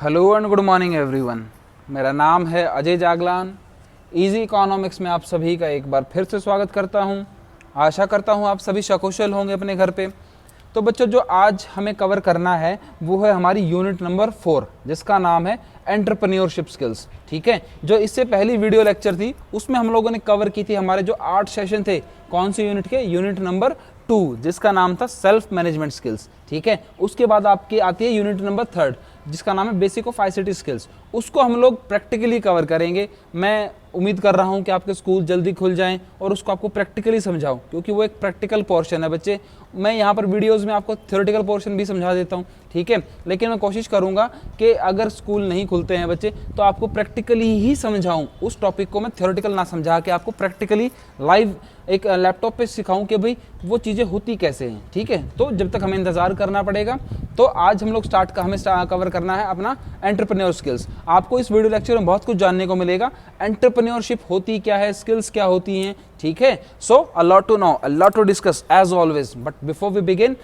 Hello and good morning everyone. मेरा नाम है अजय जागलान। इजी इकोनॉमिक्स में आप सभी का एक बार फिर से स्वागत करता हूं। आशा करता हूं आप सभी सकुशल होंगे अपने घर पे। तो बच्चों, जो आज हमें कवर करना है वो है हमारी यूनिट नंबर 4, जिसका नाम है एंटरप्रेन्योरशिप स्किल्स। ठीक है, जो इससे पहली वीडियो लेक्चर थी उसमें हम लोगों ने कवर की थी हमारे जो 8 सेशन थे। कौन सी यूनिट के? यूनिट नंबर 2, जिसका नाम था सेल्फ मैनेजमेंट स्किल्स। ठीक है, उसके बाद आपकी आती है यूनिट नंबर 3, जिसका नाम है बेसिक ऑफ आईसीटी स्किल्स। उसको हम लोग प्रैक्टिकली कवर करेंगे। मैं उम्मीद कर रहा हूं कि आपके स्कूल जल्दी खुल जाएं और उसको आपको प्रैक्टिकली समझाऊं, क्योंकि वो एक प्रैक्टिकल पोर्शन है बच्चे। मैं यहाँ पर वीडियोस में आपको थ्योरेटिकल पोर्शन भी समझा देता हूँ, ठीक है, लेकिन मैं कोशिश करूँगा कि अगर स्कूल नहीं खुलते हैं बच्चे तो आपको प्रैक्टिकली ही समझाऊँ। उस टॉपिक को मैं थ्योरेटिकल ना समझा के आपको प्रैक्टिकली लाइव एक लैपटॉप पे सिखाऊं कि भाई वो चीज़ें होती कैसे हैं। ठीक है, तो जब तक हमें इंतज़ार करना पड़ेगा। तो आज हम लोग हमें कवर करना है अपना एंटरप्रेन्योर स्किल्स। आपको इस वीडियो लेक्चर में बहुत कुछ जानने को मिलेगा। एंटरप्रेन्योरशिप होती क्या है, स्किल्स क्या होती हैं, ठीक है। So a lot to know, a lot to discuss as always, but before we begin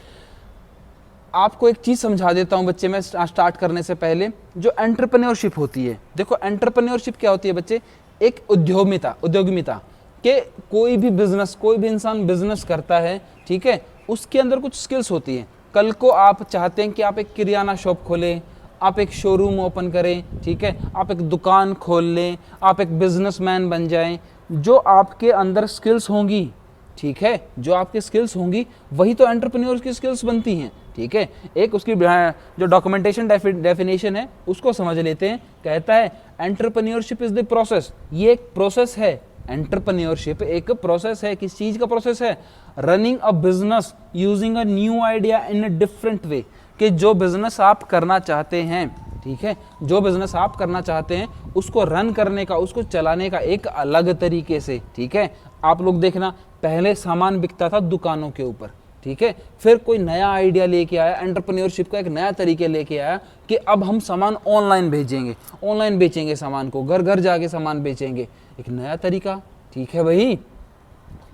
आपको एक चीज़ समझा देता हूं बच्चे। मैं स्टार्ट करने से पहले जो एंटरप्रेन्योरशिप होती है, देखो एंटरप्रेन्योरशिप क्या होती है बच्चे, एक उद्योगिता कि कोई भी बिजनेस, कोई भी इंसान बिजनेस करता है, ठीक है, उसके अंदर कुछ स्किल्स होती हैं। कल को आप चाहते हैं कि आप एक किराना शॉप खोलें, आप एक शोरूम ओपन करें, ठीक है, आप एक दुकान खोल लें, आप एक बिजनेसमैन बन जाएं। जो आपके अंदर स्किल्स होंगी, ठीक है, जो आपकी स्किल्स होंगी वही तो एंटरप्रेन्योर की स्किल्स बनती हैं। ठीक है, एक उसकी जो डॉक्यूमेंटेशन डेफिनेशन है उसको समझ लेते हैं। कहता है एंटरप्रेन्योरशिप इज द प्रोसेस। ये एक प्रोसेस है, एंटरप्रेन्योरशिप एक प्रोसेस है। किस चीज का प्रोसेस है? Running a business using a new idea in a different way. कि जो बिजनेस आप करना चाहते हैं, ठीक है, जो बिजनेस आप करना चाहते हैं उसको रन करने का, उसको चलाने का एक अलग तरीके से। ठीक है, आप लोग देखना, पहले सामान बिकता था दुकानों के ऊपर, ठीक है, फिर कोई नया आइडिया लेके आया, एंटरप्रेन्योरशिप का एक नया तरीके लेके आया कि अब हम सामान ऑनलाइन भेजेंगे, ऑनलाइन बेचेंगे सामान को, घर घर जाके सामान बेचेंगे। एक नया तरीका, ठीक है भाई।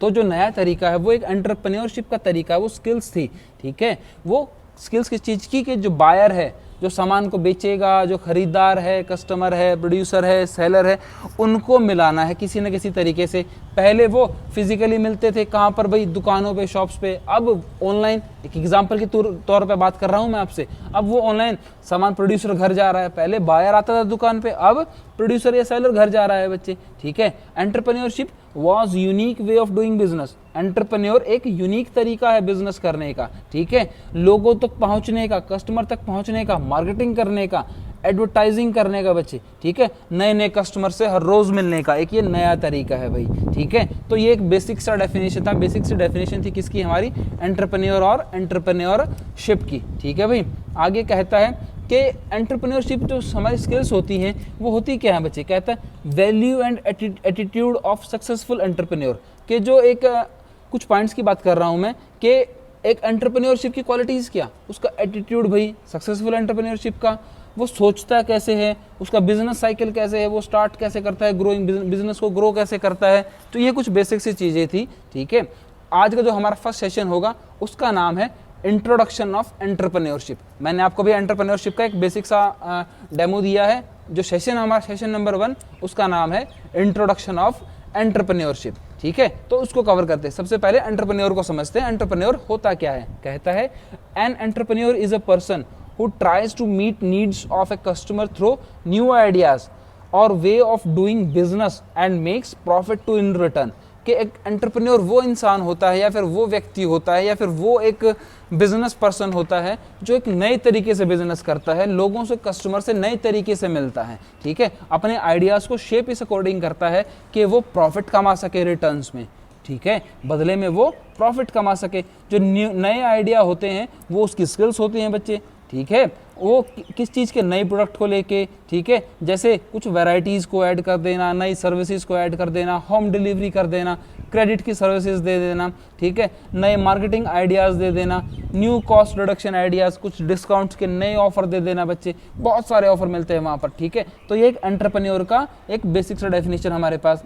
तो जो नया तरीका है वो एक एंटरप्रेन्योरशिप का तरीका है, वो स्किल्स थी। ठीक है, वो स्किल्स किस चीज़ की? कि जो बायर है, जो सामान को बेचेगा, जो खरीदार है, कस्टमर है, प्रोड्यूसर है, सेलर है, उनको मिलाना है किसी न किसी तरीके से। पहले वो फिजिकली मिलते थे, कहाँ पर भाई? दुकानों पे, शॉप्स पे। अब ऑनलाइन, एक एग्जांपल के तौर पे बात कर रहा हूँ मैं आपसे, अब वो ऑनलाइन सामान प्रोड्यूसर घर जा रहा है। पहले बायर आता था दुकान पे, अब प्रोड्यूसर या सेलर घर जा रहा है बच्चे। ठीक है, entrepreneurship was unique way of doing business. Entrepreneur एक यूनिक तरीका है बिजनेस करने का, ठीक है, लोगों तक पहुंचने का, कस्टमर तक पहुंचने का, मार्केटिंग करने का, एडवर्टाइजिंग करने का बच्चे। ठीक है, नए नए कस्टमर से हर रोज मिलने का एक ये नया तरीका है भाई। ठीक है, तो ये एक बेसिक सा डेफिनेशन था। बेसिक सी डेफिनेशन थी किसकी? हमारी एंटरप्रेन्योर और एंटरप्रेन्योरशिप की। ठीक है भाई, आगे कहता है कि एंटरप्रेन्योरशिप जो हमारी स्किल्स होती हैं वो होती क्या है बच्चे? कहता है value and attitude of successful entrepreneur. कि जो एक कुछ पॉइंट्स की बात कर रहा हूं मैं कि एक एंटरप्रेन्योरशिप की क्वालिटीज क्या, उसका एटीट्यूड भाई सक्सेसफुल एंटरप्रेन्योरशिप का, वो सोचता कैसे है, उसका बिजनेस साइकिल कैसे है, वो स्टार्ट कैसे करता है, ग्रोइंग बिजनेस को ग्रो कैसे करता है। तो ये कुछ बेसिक सी चीजें थी। ठीक है, आज का जो हमारा फर्स्ट सेशन होगा उसका नाम है इंट्रोडक्शन ऑफ एंटरप्रेन्योरशिप। मैंने आपको भी एंटरप्रेन्योरशिप का एक बेसिक सा डेमो दिया है। जो सेशन हमारा सेशन नंबर 1, उसका नाम है इंट्रोडक्शन ऑफ एंटरप्रेन्योरशिप। ठीक है, तो उसको कवर करते हैं। सबसे पहले एंटरप्रेन्योर को समझते हैं। एंटरप्रेन्योर होता क्या है? कहता है an entrepreneur is a person who tries to meet needs of a customer through new ideas or way of doing business and makes profit to in return। कि एक एंटरप्रेन्योर वो इंसान होता है या फिर वो व्यक्ति होता है या फिर वो एक बिजनेस पर्सन होता है जो एक नए तरीके से बिजनेस करता है, लोगों से, कस्टमर से नए तरीके से मिलता है। ठीक है, अपने आइडियाज़ को शेप इस अकॉर्डिंग करता है कि वो प्रॉफिट कमा सके रिटर्न्स में। ठीक है, बदले में वो प्रॉफिट कमा सके। जो नए आइडिया होते हैं वो उसकी स्किल्स होती हैं बच्चे। ठीक है, वो किस चीज़ के? नए प्रोडक्ट को लेके। ठीक है, जैसे कुछ वैरायटीज़ को ऐड कर देना, नई सर्विसेज को ऐड कर देना, होम डिलीवरी कर देना, क्रेडिट की सर्विसेज दे देना। ठीक है, नए मार्केटिंग आइडियाज़ दे देना, न्यू कॉस्ट रिडक्शन आइडियाज़, कुछ डिस्काउंट्स के नए ऑफर दे देना बच्चे। बहुत सारे ऑफर मिलते हैं वहाँ पर। ठीक है, तो ये एक एंटरप्रेन्योर का एक बेसिक सा डेफिनेशन हमारे पास।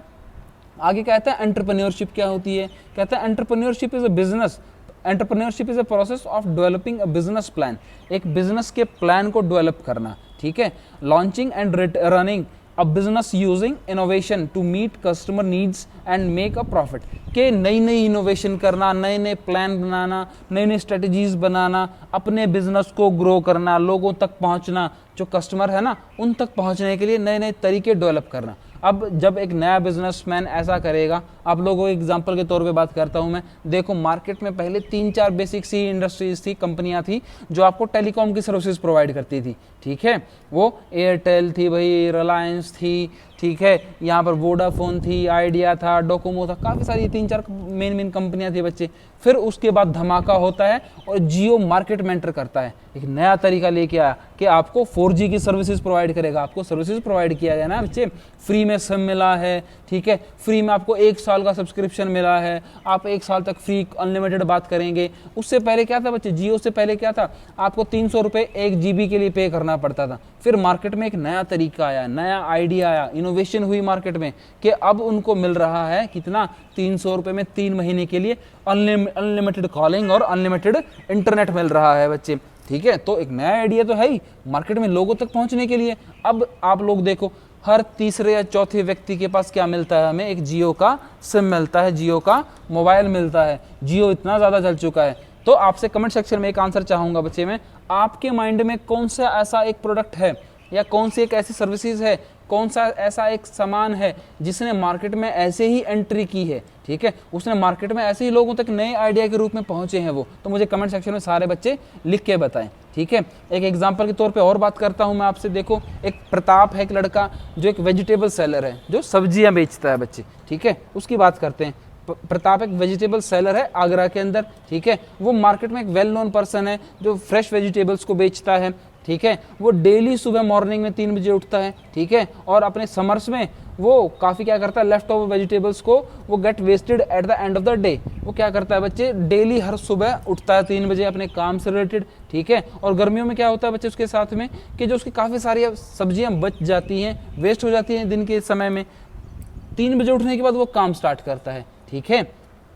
आगे कहता है एंटरप्रेन्योरशिप क्या होती है? कहता है entrepreneurship is a business entrepreneurship is a process of developing a business plan. एक बिजनेस के प्लान को डेवलप करना, ठीक है। Launching and running a business using innovation to meet customer needs and make a profit, के नई नई innovation करना, नए नए प्लान बनाना, नई नई स्ट्रेटजीज बनाना, अपने बिजनेस को ग्रो करना, लोगों तक पहुंचना, जो कस्टमर है ना उन तक पहुंचने के लिए नए नए तरीके डेवलप करना। अब जब एक नया बिजनेसमैन ऐसा करेगा, आप लोगों को एग्जांपल के तौर पे बात करता हूं मैं, देखो मार्केट में पहले 3-4 बेसिक सी इंडस्ट्रीज थी, कंपनियां थी जो आपको टेलीकॉम की सर्विसेज प्रोवाइड करती थी, ठीक है। वो एयरटेल थी भाई, रिलायंस थी, ठीक है, यहाँ पर वोडाफोन थी, आइडिया था, डोकोमो था, काफ़ी सारी 3-4 मेन कंपनियां थी बच्चे। फिर उसके बाद धमाका होता है और जियो मार्केट में एंटर करता है, एक नया तरीका लेके आया कि आपको 4G की सर्विसेज प्रोवाइड करेगा। आपको सर्विसेज प्रोवाइड किया गया ना बच्चे, फ्री में सिम मिला है, ठीक है, फ्री में आपको 1 साल का सब्सक्रिप्शन मिला है, आप 1 साल तक फ्री अनलिमिटेड बात करेंगे। उससे पहले क्या था बच्चे, जियो से पहले क्या था, आपको 300 रुपये 1 GB के लिए पे करना पड़ता था। फिर मार्केट में एक नया तरीका आया, नया आइडिया आया, इनोवेशन हुई मार्केट में कि अब उनको मिल रहा है कितना, 300 रुपये में 3 महीने के लिए अनलिमिटेड कॉलिंग और अनलिमिटेड इंटरनेट मिल रहा है बच्चे, ठीक है। तो एक नया आइडिया तो है ही मार्केट में लोगों तक पहुंचने के लिए। अब आप लोग देखो, हर तीसरे या चौथे व्यक्ति के पास क्या मिलता है, हमें एक जियो का सिम मिलता है, जियो का मोबाइल मिलता है। जियो इतना ज़्यादा चल चुका है। तो आपसे कमेंट सेक्शन में एक आंसर चाहूँगा बच्चे में, आपके माइंड में कौन सा ऐसा एक प्रोडक्ट है या कौन सी एक ऐसी सर्विसेज है, कौन सा ऐसा एक सामान है जिसने मार्केट में ऐसे ही एंट्री की है, ठीक है, उसने मार्केट में ऐसे ही लोगों तक नए आइडिया के रूप में पहुंचे हैं वो, तो मुझे कमेंट सेक्शन में सारे बच्चे लिख के बताएं, ठीक है। एक एग्जांपल के तौर पे और बात करता हूं मैं आपसे। देखो, एक प्रताप है, एक लड़का जो एक वेजिटेबल सेलर है, जो सब्जियां बेचता है बच्चे, ठीक है, उसकी बात करते हैं। प्रताप एक वेजिटेबल सेलर है आगरा के अंदर, ठीक है। वो मार्केट में एक वेल नोन पर्सन है जो फ्रेश वेजिटेबल्स को बेचता है, ठीक है। वो डेली सुबह मॉर्निंग में 3 बजे उठता है, ठीक है, और अपने समर्स में वो काफ़ी क्या करता है, लेफ्ट ओवर वेजिटेबल्स को वो get wasted at the end of the day. वो क्या करता है बच्चे, डेली हर सुबह उठता है 3 बजे अपने काम से रिलेटेड, ठीक है। और गर्मियों में क्या होता है बच्चे उसके साथ में कि जो उसकी काफ़ी सारी सब्जियां बच जाती हैं, वेस्ट हो जाती हैं दिन के समय में, 3 बजे उठने के बाद वो काम स्टार्ट करता है, ठीक है।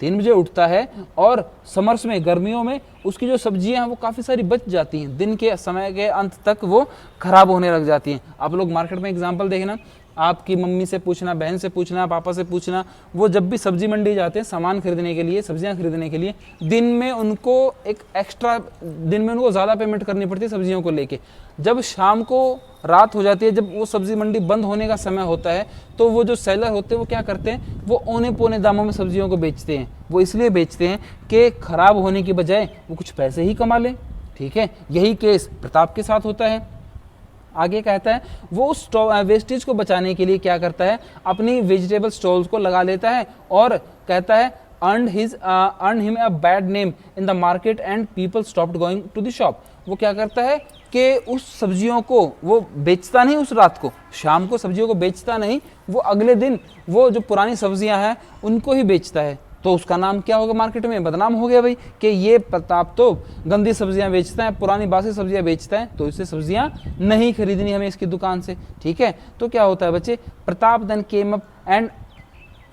3 बजे उठता है और समर्स में, गर्मियों में उसकी जो सब्जियां हैं वो काफ़ी सारी बच जाती हैं, दिन के समय के अंत तक वो खराब होने लग जाती हैं। आप लोग मार्केट में एग्जांपल देखना, आपकी मम्मी से पूछना, बहन से पूछना, पापा से पूछना, वो जब भी सब्जी मंडी जाते हैं सामान खरीदने के लिए, सब्जियां खरीदने के लिए, दिन में उनको ज़्यादा पेमेंट करनी पड़ती है सब्जियों को लेके। जब शाम को रात हो जाती है, जब वो सब्जी मंडी बंद होने का समय होता है, तो वो जो सेलर होते हैं वो क्या करते हैं, वो औने पौने दामों में सब्जियों को बेचते हैं। वो इसलिए बेचते हैं कि खराब होने की बजाय वो कुछ पैसे ही कमा लें, ठीक है। यही केस प्रताप के साथ होता है। आगे कहता है वो उस वेस्टेज को बचाने के लिए क्या करता है, अपनी वेजिटेबल स्टॉल्स को लगा लेता है और कहता है earned him a bad name in the market and people stopped going to the shop। वो क्या करता है कि उस सब्जियों को वो बेचता नहीं, उस रात को शाम को सब्जियों को बेचता नहीं, वो अगले दिन वो जो पुरानी सब्जियां हैं उनको ही बेचता है। तो उसका नाम क्या होगा, मार्केट में बदनाम हो गया भाई कि ये प्रताप तो गंदी सब्जियां बेचता है, पुरानी बासी सब्जियां बेचता है, तो इससे सब्जियां नहीं खरीदनी हमें इसकी दुकान से, ठीक है। तो क्या होता है बच्चे, Pratap then came up and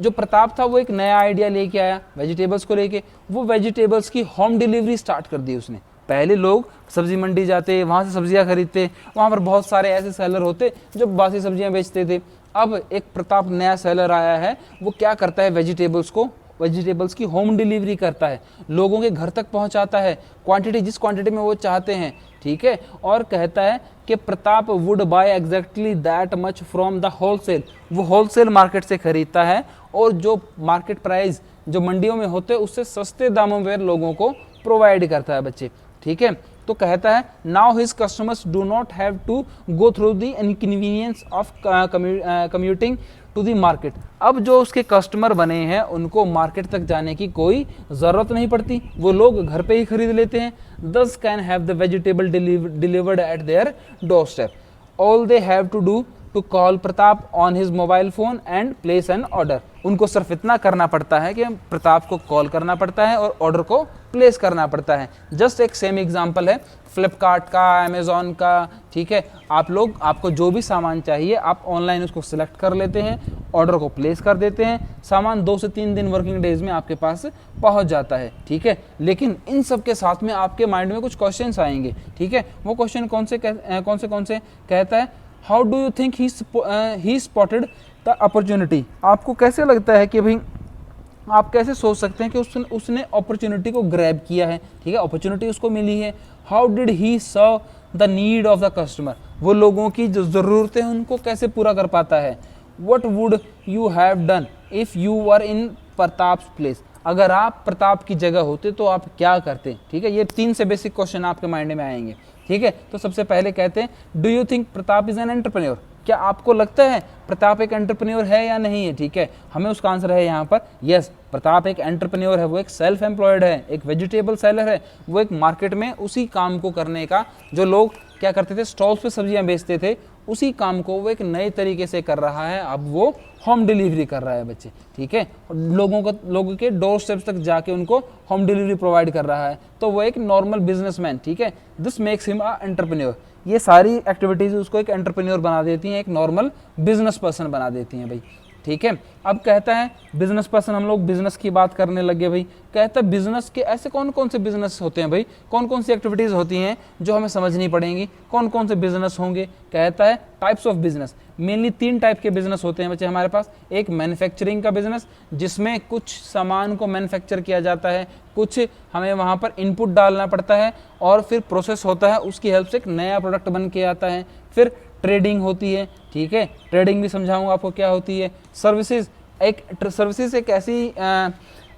जो प्रताप था वो एक नया आइडिया लेके आया वेजिटेबल्स को लेके। वो वेजिटेबल्स की होम डिलीवरी स्टार्ट कर दी उसने। पहले लोग सब्जी मंडी जाते, वहाँ से सब्जियां खरीदते, वहाँ पर बहुत सारे ऐसे सेलर होते जो बासी सब्जियां बेचते थे। अब एक प्रताप नया सेलर आया है, वो क्या करता है, वेजिटेबल्स की होम डिलीवरी करता है, लोगों के घर तक पहुंचाता है, क्वांटिटी जिस क्वांटिटी में वो चाहते हैं, ठीक है। और कहता है कि Pratap would buy exactly that much from the wholesale. वो होलसेल मार्केट से खरीदता है और जो मार्केट प्राइस जो मंडियों में होते हैं उससे सस्ते दामों पर लोगों को प्रोवाइड करता है बच्चे, ठीक है। तो कहता है now his customers do not have to go through the inconvenience of commuting to the market. अब जो उसके कस्टमर बने हैं उनको मार्केट तक जाने की कोई ज़रूरत नहीं पड़ती, वो लोग घर पे ही खरीद लेते हैं। Thus can have the vegetable delivered at their doorstep. All they have to do to call Pratap on his mobile phone and place an order. उनको सिर्फ इतना करना पड़ता है कि प्रताप को कॉल करना पड़ता है और ऑर्डर को प्लेस करना पड़ता है। जस्ट एक सेम एग्जांपल है फ्लिपकार्ट का, अमेजोन का, ठीक है। आपको जो भी सामान चाहिए आप ऑनलाइन उसको सिलेक्ट कर लेते हैं, ऑर्डर को प्लेस कर देते हैं, सामान 2 से 3 दिन वर्किंग डेज में आपके पास पहुंच जाता है, ठीक है। लेकिन इन सब के साथ में आपके माइंड में कुछ क्वेश्चंस आएंगे, ठीक है। वो क्वेश्चन कौन से कहता है, how do you think he spotted the opportunity. आपको कैसे लगता है कि भाई, आप कैसे सोच सकते हैं कि उसने अपॉर्चुनिटी को ग्रैब किया है, ठीक है, अपॉर्चुनिटी उसको मिली है। How did he serve the need of the customer, वो लोगों की जो ज़रूरतें हैं उनको कैसे पूरा कर पाता है। What would you have done if you were in Pratap's place, अगर आप प्रताप की जगह होते तो आप क्या करते, ठीक है। ये 3 से बेसिक क्वेश्चन आपके माइंड में आएंगे, ठीक है। तो सबसे पहले कहते हैं, do you think Pratap is an entrepreneur, क्या आपको लगता है प्रताप एक एंटरप्रेन्योर है या नहीं है, ठीक है। हमें उसका आंसर है यहाँ पर यस, प्रताप एक एंटरप्रेन्योर है, वो एक सेल्फ एम्प्लॉयड है, एक वेजिटेबल सेलर है, वो एक मार्केट में उसी काम को करने का, जो लोग क्या करते थे स्टॉल्स पे सब्जियां बेचते थे, उसी काम को वो एक नए तरीके से कर रहा है। अब वो होम डिलीवरी कर रहा है बच्चे, ठीक है, लोगों के डोर स्टेप्स तक जाके उनको होम डिलीवरी प्रोवाइड कर रहा है। तो वो एक नॉर्मल बिजनेसमैन, ठीक है, this makes him a entrepreneur. ये सारी एक्टिविटीज उसको एक एंटरप्रेन्योर बना देती हैं, एक नॉर्मल बिजनेस पर्सन बना देती हैं भाई, ठीक है। अब कहता है बिजनेस पर्सन, हम लोग बिजनेस की बात करने लगे भाई। कहता है बिजनेस के ऐसे कौन कौन से बिजनेस होते हैं भाई, कौन कौन सी एक्टिविटीज होती हैं जो हमें समझनी पड़ेंगी, कौन कौन से बिजनेस होंगे। कहता है types of business, mainly 3 type के बिजनेस होते हैं बच्चे हमारे पास। एक मैन्युफैक्चरिंग का बिजनेस, जिसमें कुछ सामान को मैन्युफैक्चर किया जाता है, कुछ हमें वहाँ पर इनपुट डालना पड़ता है और फिर प्रोसेस होता है, उसकी हेल्प से एक नया प्रोडक्ट बन के आता है। फिर ट्रेडिंग होती है, ठीक है, ट्रेडिंग भी समझाऊंगा आपको क्या होती है। सर्विसेज एक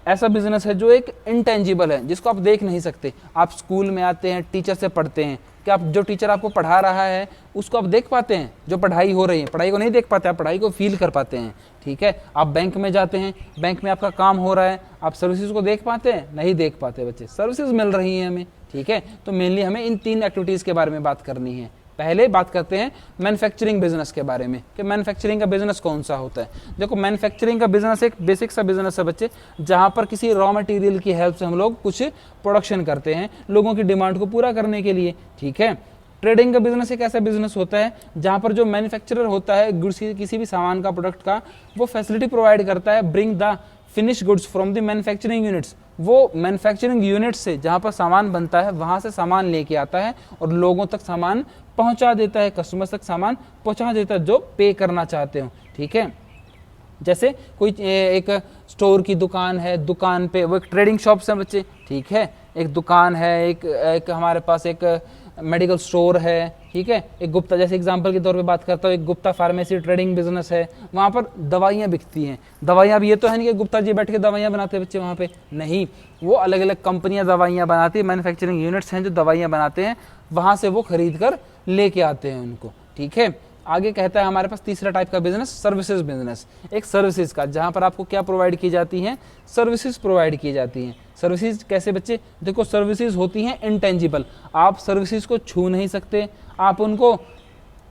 ऐसा बिजनेस है जो एक इंटेंजिबल है, जिसको आप देख नहीं सकते। आप स्कूल में आते हैं, टीचर से पढ़ते हैं, कि आप जो टीचर आपको पढ़ा रहा है उसको आप देख पाते हैं, जो पढ़ाई हो रही है, पढ़ाई को नहीं देख पाते, आप पढ़ाई को फील कर पाते हैं, ठीक है। आप बैंक में जाते हैं, बैंक में आपका काम हो रहा है, आप सर्विसेज को देख पाते हैं, नहीं देख पाते बच्चे, सर्विसेज मिल रही हैं हमें, ठीक है। तो मेनली हमें इन 3 एक्टिविटीज़ के बारे में बात करनी है। पहले बात करते हैं मैन्युफैक्चरिंग बिजनेस के बारे में, कि मैन्युफैक्चरिंग का बिजनेस कौन सा होता है। देखो, मैन्युफैक्चरिंग का बिजनेस एक बेसिक सा बिजनेस है बच्चे, जहां पर किसी रॉ मटेरियल की हेल्प से हम लोग कुछ प्रोडक्शन करते हैं लोगों की डिमांड को पूरा करने के लिए, ठीक है। ट्रेडिंग का बिजनेस एक ऐसा बिजनेस होता है जहां पर जो मैन्युफैक्चरर होता है गुड्स किसी भी सामान का, प्रोडक्ट का, वो फैसिलिटी प्रोवाइड करता है, bring the finish goods from the manufacturing units. वो मैन्युफैक्चरिंग यूनिट से जहाँ पर सामान बनता है वहाँ से सामान लेके आता है और लोगों तक सामान पहुँचा देता है, कस्टमर्स तक सामान पहुँचा देता है जो पे करना चाहते हो, ठीक है। जैसे कोई एक स्टोर की दुकान है, दुकान पे वो एक ट्रेडिंग शॉप्स है बच्चे, ठीक है, एक दुकान है, एक हमारे पास एक मेडिकल स्टोर है, ठीक है, एक गुप्ता, जैसे एग्जांपल के तौर पे बात करता हूँ, एक गुप्ता फार्मेसी ट्रेडिंग बिजनेस है, वहाँ पर दवाइयाँ बिकती हैं। दवाइयाँ भी ये तो है नहीं कि गुप्ता जी बैठ के दवाइयाँ बनाते हैं बच्चे वहाँ पे, नहीं, वो अलग अलग कंपनियाँ दवाइयाँ बनाती है, मैन्युफैक्चरिंग यूनिट्स हैं जो दवाइयाँ बनाते हैं, वहाँ से वो खरीद कर लेके आते हैं उनको, ठीक है। आगे कहता है हमारे पास तीसरा टाइप का बिजनेस, सर्विसेज बिजनेस, एक सर्विसेज का, जहाँ पर आपको क्या प्रोवाइड की जाती हैं, सर्विसेज प्रोवाइड की जाती हैं। सर्विसेज कैसे बच्चे, देखो सर्विसेज होती हैं इंटेंजिबल, आप सर्विसेज को छू नहीं सकते, आप उनको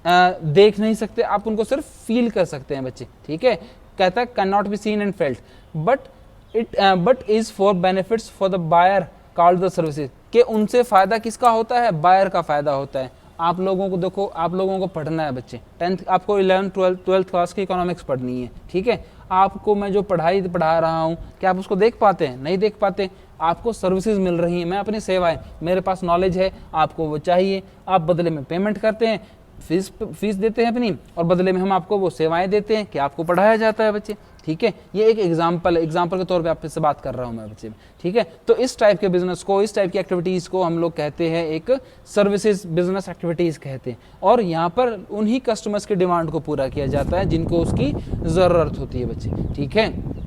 देख नहीं सकते, आप उनको सिर्फ फील कर सकते हैं बच्चे, ठीक है। कहता है can not be seen and felt but is for benefits for the buyer called the services, कि उनसे फायदा किसका होता है, बायर का फायदा होता है। आप लोगों को देखो, आप लोगों को पढ़ना है बच्चे, 10th आपको 11th 12th क्लास की इकोनॉमिक्स पढ़नी है, ठीक है। आपको मैं जो पढ़ाई पढ़ा रहा हूँ, क्या आप उसको देख पाते हैं, नहीं देख पाते। आपको सर्विसेज मिल रही हैं, मैं अपनी सेवाएं, मेरे पास नॉलेज है, आपको वो चाहिए, आप बदले में पेमेंट करते हैं, फीस देते हैं अपनी, और बदले में हम आपको वो सेवाएं देते हैं कि आपको पढ़ाया जाता है बच्चे, ठीक है। ये एक एग्जाम्पल के तौर पे आपसे बात कर रहा हूँ मैं बच्चे, ठीक है। तो इस टाइप के बिजनेस को, इस टाइप की एक्टिविटीज़ को हम लोग कहते हैं एक सर्विसेज बिजनेस एक्टिविटीज़ कहते हैं, और यहाँ पर उन्हीं कस्टमर्स की डिमांड को पूरा किया जाता है जिनको उसकी ज़रूरत होती है बच्चे, ठीक है।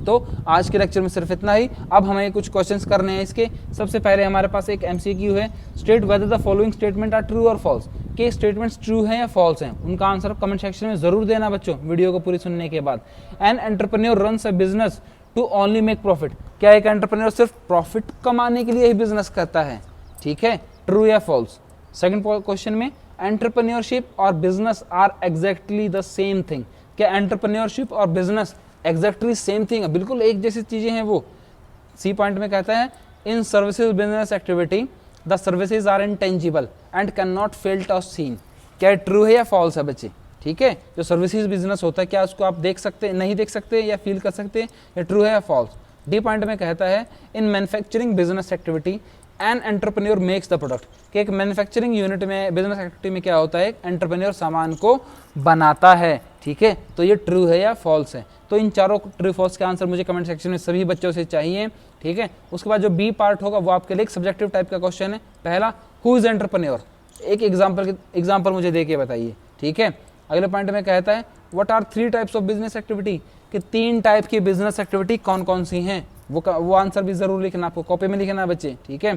तो आज के लेक्चर में सिर्फ इतना ही। अब हमें कुछ क्वेश्चंस करने हैं इसके। सबसे पहले हमारे पास एक एमसीक्यू है, state whether the following statement are true और फॉल्स, के स्टेटमेंट्स ट्रू हैं या फॉल्स हैं, उनका आंसर कमेंट सेक्शन में जरूर देना बच्चों, वीडियो को पूरी सुनने के बाद। An entrepreneur runs a business to only make profit, क्या एक एंटरप्रेन्योर सिर्फ प्रॉफिट कमाने के लिए ही बिजनेस करता है, ठीक है, ट्रू या फॉल्स। सेकंड क्वेश्चन में एंटरप्रेन्योरशिप और business are exactly the same thing. क्या एंटरप्रेन्योरशिप और बिजनेस एग्जैक्टली सेम थिंग है? बिल्कुल एक जैसी चीजें हैं वो। सी पॉइंट में कहता है in services business activity the services are intangible and can not felt or seen. क्या ट्रू है या फॉल्स है बच्चे? ठीक है, जो सर्विसेज बिजनेस होता है क्या उसको आप देख सकते, नहीं देख सकते या फील कर सकते, या ट्रू है या फॉल्स? डी पॉइंट में कहता है in manufacturing business activity an entrepreneur makes the product. कि एक मैन्युफैक्चरिंग यूनिट में, बिजनेस एक्टिविटी में क्या होता है, एक एंटरप्रेन्योर सामान को बनाता है। ठीक है, तो ये ट्रू है या फॉल्स है? तो इन चारों ट्रू फॉल्स के आंसर मुझे कमेंट सेक्शन में सभी बच्चों से चाहिए। ठीक है, उसके बाद जो बी पार्ट होगा वो आपके लिए एक सब्जेक्टिव टाइप का क्वेश्चन है। पहला, हु इज एंटरप्रेन्योर, एक एग्जाम्पल मुझे दे के बताइए। ठीक है, अगले पॉइंट में कहता है what are 3 types of business activity, कि 3 टाइप की बिजनेस एक्टिविटी कौन कौन सी हैं, वो आंसर भी जरूर लिखना, आपको कॉपी में लिखना है बच्चे। ठीक है,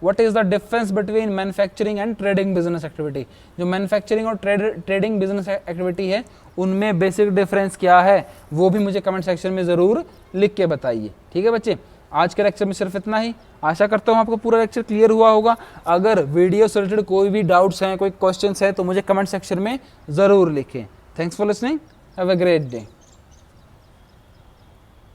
what is the difference between manufacturing and trading business activity, जो मैन्युफैक्चरिंग और ट्रेडिंग बिजनेस एक्टिविटी है उनमें बेसिक डिफरेंस क्या है, वो भी मुझे कमेंट सेक्शन में जरूर लिख के बताइए। ठीक है बच्चे, आज के लेक्चर में सिर्फ इतना ही। आशा करता हूँ आपको पूरा लेक्चर क्लियर हुआ होगा। अगर वीडियो से रिलेटेड कोई भी डाउट्स हैं, कोई क्वेश्चंस हैं तो मुझे कमेंट सेक्शन में ज़रूर लिखें। Thanks for listening, have a great day.